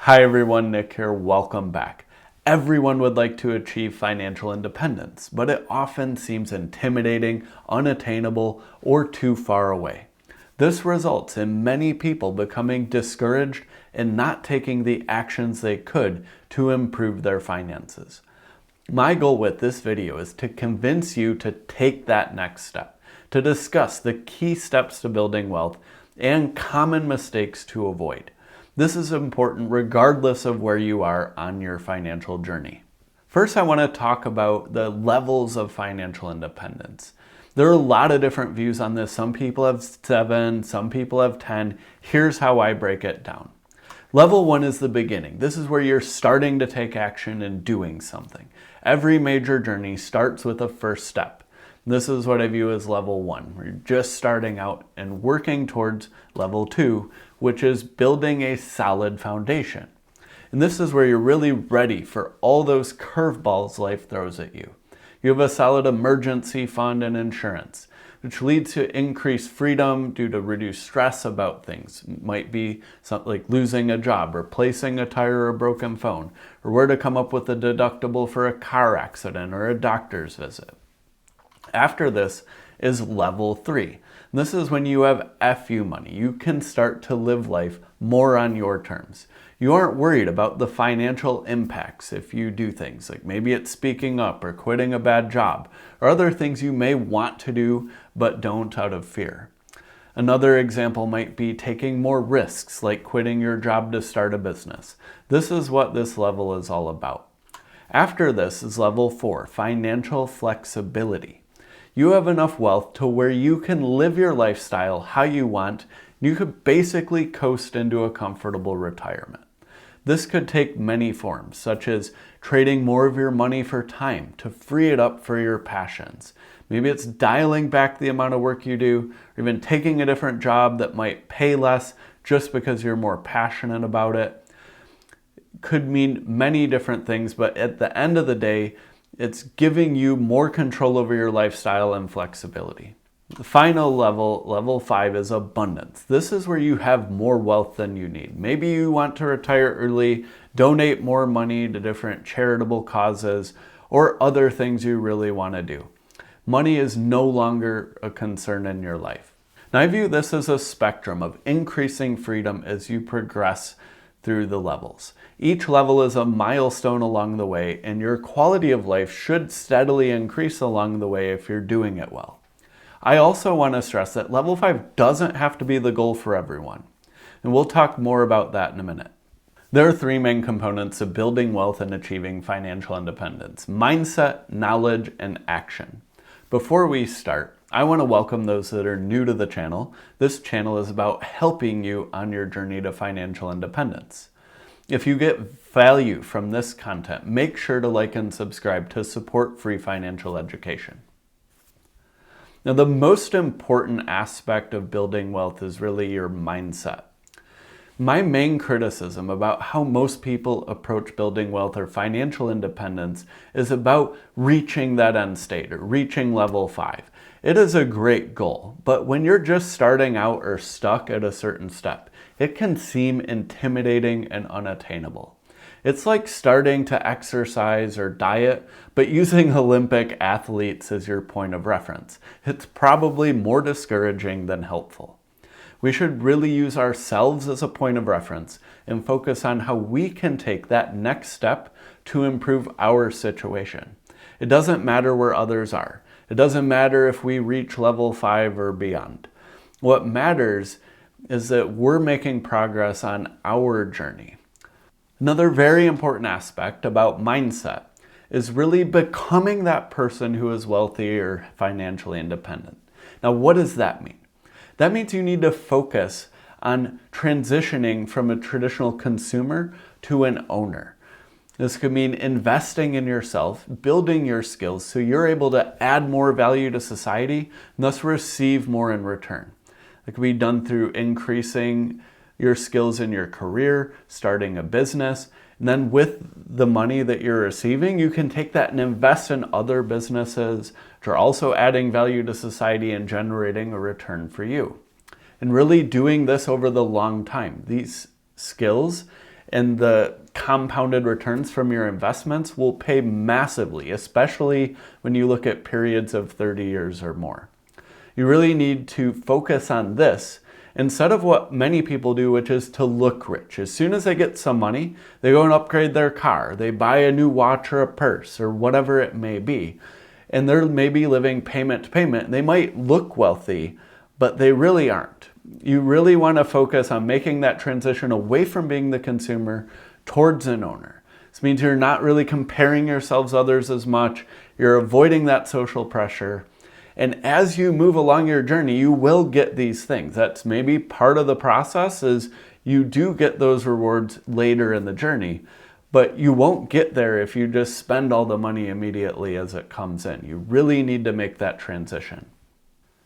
Hi everyone, Nick here. Welcome back. Everyone would like to achieve financial independence, but it often seems intimidating, unattainable, or too far away. This results in many people becoming discouraged and not taking the actions they could to improve their finances. My goal with this video is to convince you to take that next step, to discuss the key steps to building wealth and common mistakes to avoid. This is important regardless of where you are on your financial journey. First, I want to talk about the levels of financial independence. There are a lot of different views on this. Some people have 7, some people have 10. Here's how I break it down. Level 1 is the beginning. This is where you're starting to take action and doing something. Every major journey starts with a first step. This is what I view as level 1. We're just starting out and working towards level 2, which is building a solid foundation. And this is where you're really ready for all those curveballs life throws at you. You have a solid emergency fund and insurance, which leads to increased freedom due to reduced stress about things. It might be something like losing a job, replacing a tire or a broken phone, or where to come up with a deductible for a car accident or a doctor's visit. After this is level 3. This is when you have FU money. You can start to live life more on your terms. You aren't worried about the financial impacts if you do things like maybe it's speaking up or quitting a bad job or other things you may want to do but don't out of fear. Another example might be taking more risks like quitting your job to start a business. This is what this level is all about. After this is level 4, financial flexibility. You have enough wealth to where you can live your lifestyle how you want. You could basically coast into a comfortable retirement. This could take many forms, such as trading more of your money for time to free it up for your passions. Maybe it's dialing back the amount of work you do, or even taking a different job that might pay less just because you're more passionate about it. Could mean many different things, but at the end of the day, it's giving you more control over your lifestyle and flexibility. The final level, level 5, is abundance. This is where you have more wealth than you need. Maybe you want to retire early, donate more money to different charitable causes, or other things you really want to do. Money is no longer a concern in your life. Now, I view this as a spectrum of increasing freedom as you progress through the levels. Each level is a milestone along the way, and your quality of life should steadily increase along the way if you're doing it well. I also want to stress that level 5 doesn't have to be the goal for everyone, and we'll talk more about that in a minute. There are 3 main components of building wealth and achieving financial independence: mindset, knowledge, and action. Before we start, I want to welcome those that are new to the channel. This channel is about helping you on your journey to financial independence. If you get value from this content, make sure to like and subscribe to support free financial education. Now, the most important aspect of building wealth is really your mindset. My main criticism about how most people approach building wealth or financial independence is about reaching that end state or reaching level 5. It is a great goal, but when you're just starting out or stuck at a certain step, it can seem intimidating and unattainable. It's like starting to exercise or diet, but using Olympic athletes as your point of reference. It's probably more discouraging than helpful. We should really use ourselves as a point of reference and focus on how we can take that next step to improve our situation. It doesn't matter where others are. It doesn't matter if we reach level 5 or beyond. What matters is that we're making progress on our journey. Another very important aspect about mindset is really becoming that person who is wealthy or financially independent. Now, what does that mean? That means you need to focus on transitioning from a traditional consumer to an owner. This could mean investing in yourself, building your skills so you're able to add more value to society and thus receive more in return. It can be done through increasing your skills in your career, starting a business, and then with the money that you're receiving, you can take that and invest in other businesses which are also adding value to society and generating a return for you. And really doing this over the long time. These skills and the compounded returns from your investments will pay massively, especially when you look at periods of 30 years or more. You really need to focus on this instead of what many people do, which is to look rich. As soon as they get some money, they go and upgrade their car, they buy a new watch or a purse or whatever it may be. And they're maybe living payment to payment. They might look wealthy, but they really aren't. You really want to focus on making that transition away from being the consumer towards an owner. This means you're not really comparing yourselves to others as much. You're avoiding that social pressure. And as you move along your journey, you will get these things. That's maybe part of the process, is you do get those rewards later in the journey. But you won't get there if you just spend all the money immediately as it comes in. You really need to make that transition.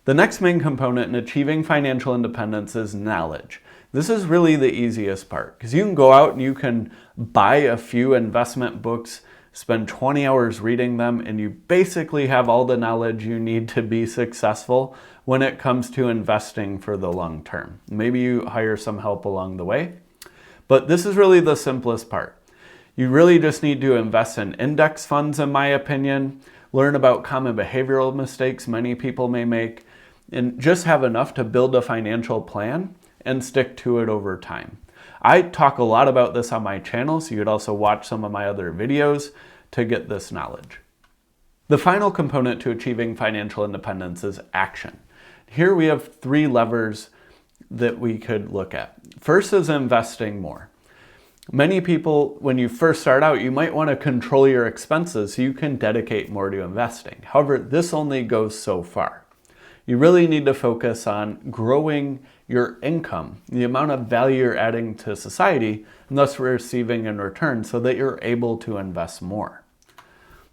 The next main component in achieving financial independence is knowledge. This is really the easiest part, because you can go out and you can buy a few investment books, spend 20 hours reading them, and you basically have all the knowledge you need to be successful when it comes to investing for the long term. Maybe you hire some help along the way, but this is really the simplest part. You really just need to invest in index funds, in my opinion, learn about common behavioral mistakes many people may make, and just have enough to build a financial plan and stick to it over time. I talk a lot about this on my channel, so you could also watch some of my other videos to get this knowledge. The final component to achieving financial independence is action. Here we have 3 levers that we could look at. First is investing more. Many people, when you first start out, you might want to control your expenses so you can dedicate more to investing. However, this only goes so far. You really need to focus on growing your income, the amount of value you're adding to society, and thus receiving in return, so that you're able to invest more.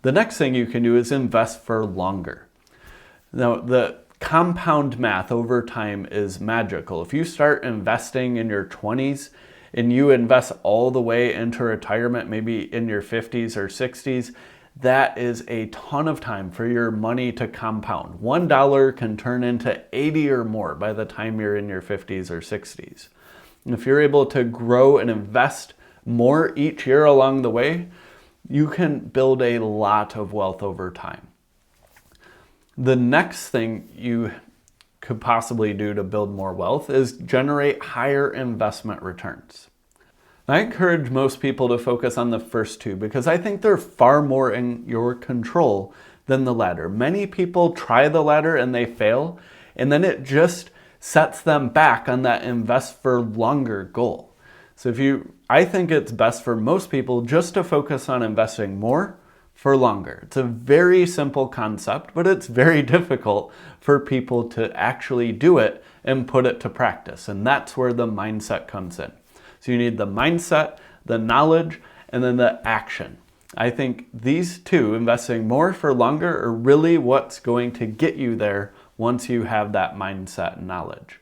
The next thing you can do is invest for longer. Now, the compound math over time is magical. If you start investing in your 20s and you invest all the way into retirement, maybe in your 50s or 60s, that is a ton of time for your money to compound. $1 can turn into 80 or more by the time you're in your 50s or 60s. And if you're able to grow and invest more each year along the way, you can build a lot of wealth over time. The next thing you could possibly do to build more wealth is generate higher investment returns. I encourage most people to focus on the first 2 because I think they're far more in your control than the latter. Many people try the latter and they fail, and then it just sets them back on that invest for longer goal. So I think it's best for most people just to focus on investing more for longer. It's a very simple concept, but it's very difficult for people to actually do it and put it to practice. And that's where the mindset comes in. So you need the mindset, the knowledge, and then the action. I think these 2, investing more for longer, are really what's going to get you there once you have that mindset and knowledge.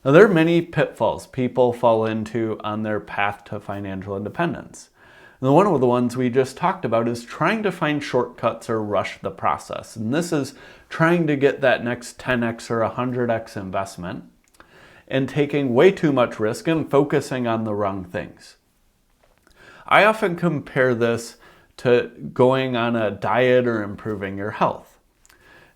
Now, there are many pitfalls people fall into on their path to financial independence. And one of the ones we just talked about is trying to find shortcuts or rush the process. And this is trying to get that next 10x or 100x investment and taking way too much risk and focusing on the wrong things. I often compare this to going on a diet or improving your health.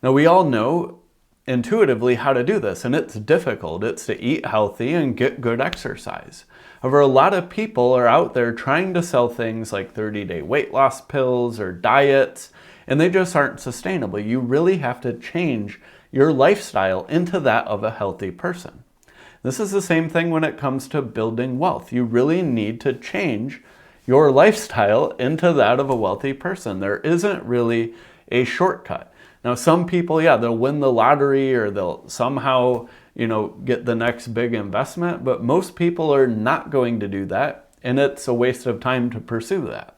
Now, we all know intuitively how to do this, and it's difficult. It's to eat healthy and get good exercise. However, a lot of people are out there trying to sell things like 30-day weight loss pills or diets, and they just aren't sustainable. You really have to change your lifestyle into that of a healthy person. This is the same thing when it comes to building wealth. You really need to change your lifestyle into that of a wealthy person. There isn't really a shortcut. Now, some people, they'll win the lottery or they'll somehow, get the next big investment, but most people are not going to do that, and it's a waste of time to pursue that.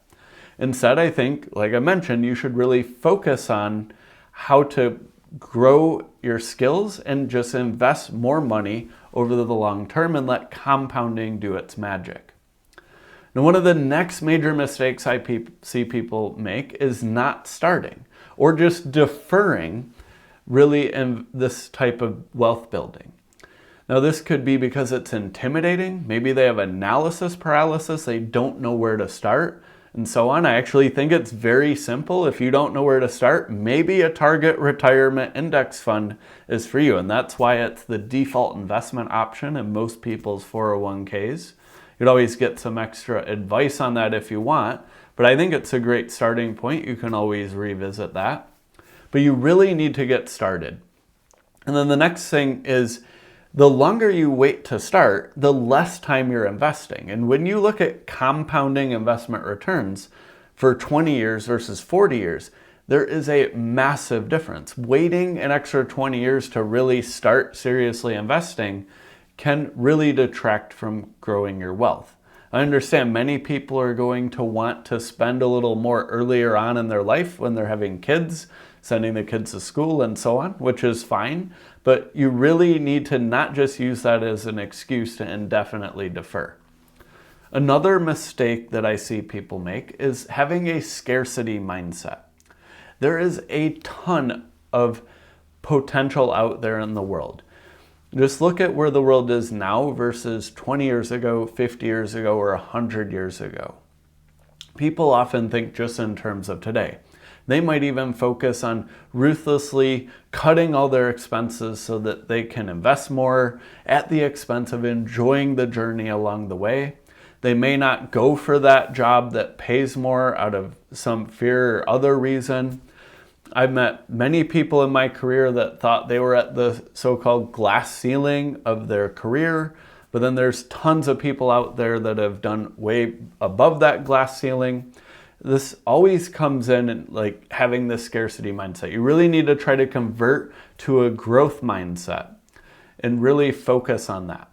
Instead, I think, like I mentioned, you should really focus on how to grow your skills and just invest more money over the long term and let compounding do its magic. Now, one of the next major mistakes I see people make is not starting or just deferring really in this type of wealth building. Now, this could be because it's intimidating. Maybe they have analysis paralysis. They don't know where to start, and so on. I actually think it's very simple. If you don't know where to start, maybe a target retirement index fund is for you. And that's why it's the default investment option in most people's 401ks. You'd always get some extra advice on that if you want, but I think it's a great starting point. You can always revisit that. But you really need to get started. And then the next thing is, the longer you wait to start, the less time you're investing. And when you look at compounding investment returns for 20 years versus 40 years, there is a massive difference. Waiting an extra 20 years to really start seriously investing can really detract from growing your wealth. I understand many people are going to want to spend a little more earlier on in their life when they're having kids, sending the kids to school and so on, which is fine. But you really need to not just use that as an excuse to indefinitely defer. Another mistake that I see people make is having a scarcity mindset. There is a ton of potential out there in the world. Just look at where the world is now versus 20 years ago, 50 years ago, or 100 years ago. People often think just in terms of today. They might even focus on ruthlessly cutting all their expenses so that they can invest more at the expense of enjoying the journey along the way. They may not go for that job that pays more out of some fear or other reason. I've met many people in my career that thought they were at the so-called glass ceiling of their career, but then there's tons of people out there that have done way above that glass ceiling. This always comes in like having this scarcity mindset. You really need to try to convert to a growth mindset and really focus on that.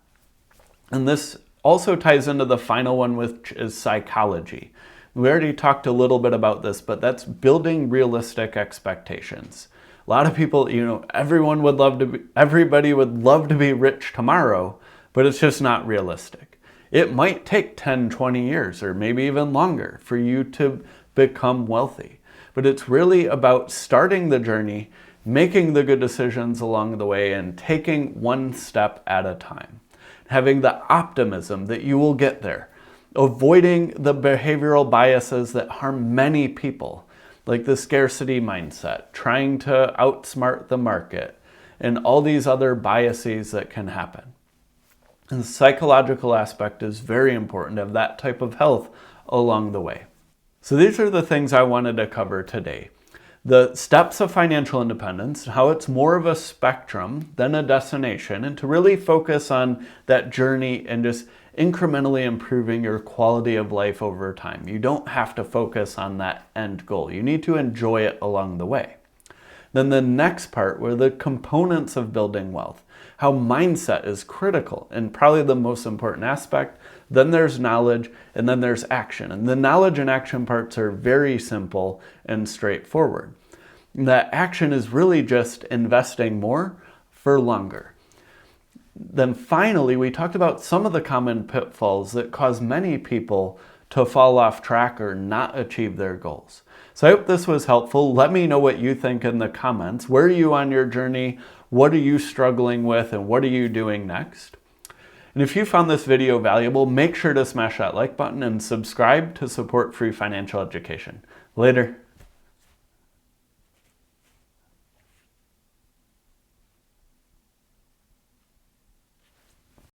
And this also ties into the final one, which is psychology. We already talked a little bit about this, but that's building realistic expectations. A lot of people, everybody would love to be rich tomorrow, but it's just not realistic. It might take 10, 20 years, or maybe even longer for you to become wealthy. But it's really about starting the journey, making the good decisions along the way, and taking one step at a time. Having the optimism that you will get there. Avoiding the behavioral biases that harm many people, like the scarcity mindset, trying to outsmart the market, and all these other biases that can happen. And the psychological aspect is very important of that type of health along the way. So these are the things I wanted to cover today. The steps of financial independence, how it's more of a spectrum than a destination, and to really focus on that journey and just incrementally improving your quality of life over time. You don't have to focus on that end goal. You need to enjoy it along the way. Then the next part were the components of building wealth, how mindset is critical and probably the most important aspect. Then there's knowledge, and then there's action. And the knowledge and action parts are very simple and straightforward. That action is really just investing more for longer. Then finally, we talked about some of the common pitfalls that cause many people to fall off track or not achieve their goals. So I hope this was helpful. Let me know what you think in the comments. Where are you on your journey? What are you struggling with, and what are you doing next? And if you found this video valuable, make sure to smash that like button and subscribe to support free financial education. Later.